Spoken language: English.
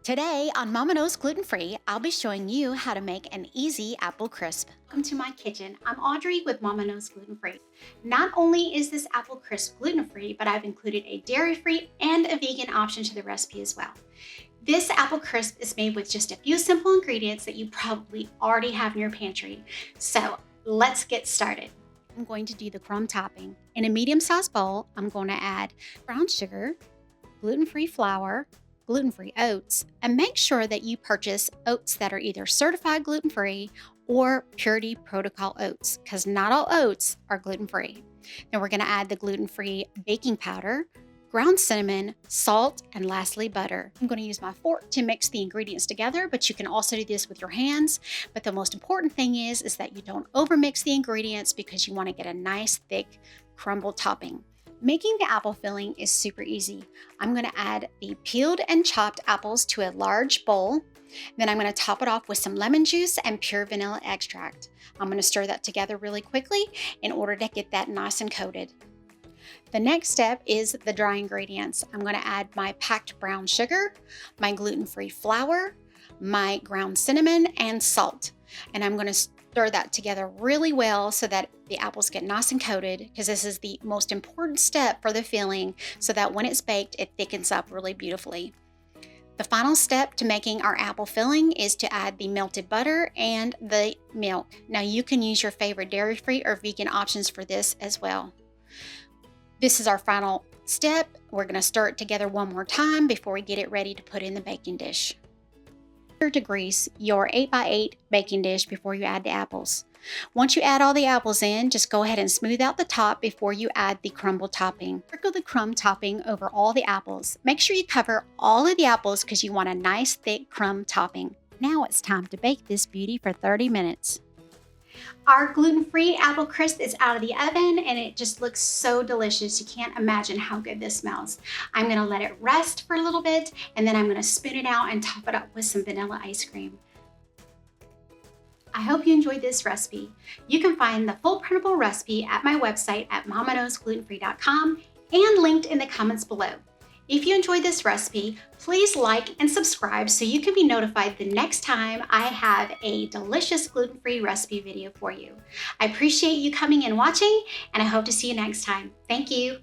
Today on Mama Knows Gluten-Free, I'll be showing you how to make an easy apple crisp. Welcome to my kitchen. I'm Audrey with Mama Knows Gluten-Free. Not only is this apple crisp gluten-free, but I've included a dairy-free and a vegan option to the recipe as well. This apple crisp is made with just a few simple ingredients that you probably already have in your pantry. So let's get started. I'm going to do the crumb topping. In a medium-sized bowl, I'm going to add brown sugar, gluten-free flour, gluten-free oats, and make sure that you purchase oats that are either certified gluten-free or purity protocol oats, because not all oats are gluten-free. Then we're going to add the gluten-free baking powder, ground cinnamon, salt, and lastly butter. I'm going to use my fork to mix the ingredients together, but you can also do this with your hands. But the most important thing is that you don't overmix the ingredients because you want to get a nice thick crumble topping. Making the apple filling is super easy. I'm going to add the peeled and chopped apples to a large bowl. Then I'm going to top it off with some lemon juice and pure vanilla extract. I'm going to stir that together really quickly in order to get that nice and coated. The next step is the dry ingredients. I'm going to add my packed brown sugar, my gluten-free flour, my ground cinnamon, and salt. And I'm going to stir that together really well so that the apples get nice and coated, because this is the most important step for the filling so that when it's baked, it thickens up really beautifully. The final step to making our apple filling is to add the melted butter and the milk. Now you can use your favorite dairy-free or vegan options for this as well. This is our final step. We're going to stir it together one more time before we get it ready to put in the baking dish. To grease your 8x8 baking dish before you add the apples. Once you add all the apples in, just go ahead and smooth out the top before you add the crumble topping. Sprinkle the crumb topping over all the apples. Make sure you cover all of the apples because you want a nice thick crumb topping. Now it's time to bake this beauty for 30 minutes. Our gluten-free apple crisp is out of the oven and it just looks so delicious. You can't imagine how good this smells. I'm going to let it rest for a little bit and then I'm going to spoon it out and top it up with some vanilla ice cream. I hope you enjoyed this recipe. You can find the full printable recipe at my website at mamaknowsglutenfree.com and linked in the comments below. If you enjoyed this recipe, please like and subscribe so you can be notified the next time I have a delicious gluten-free recipe video for you. I appreciate you coming and watching, and I hope to see you next time. Thank you.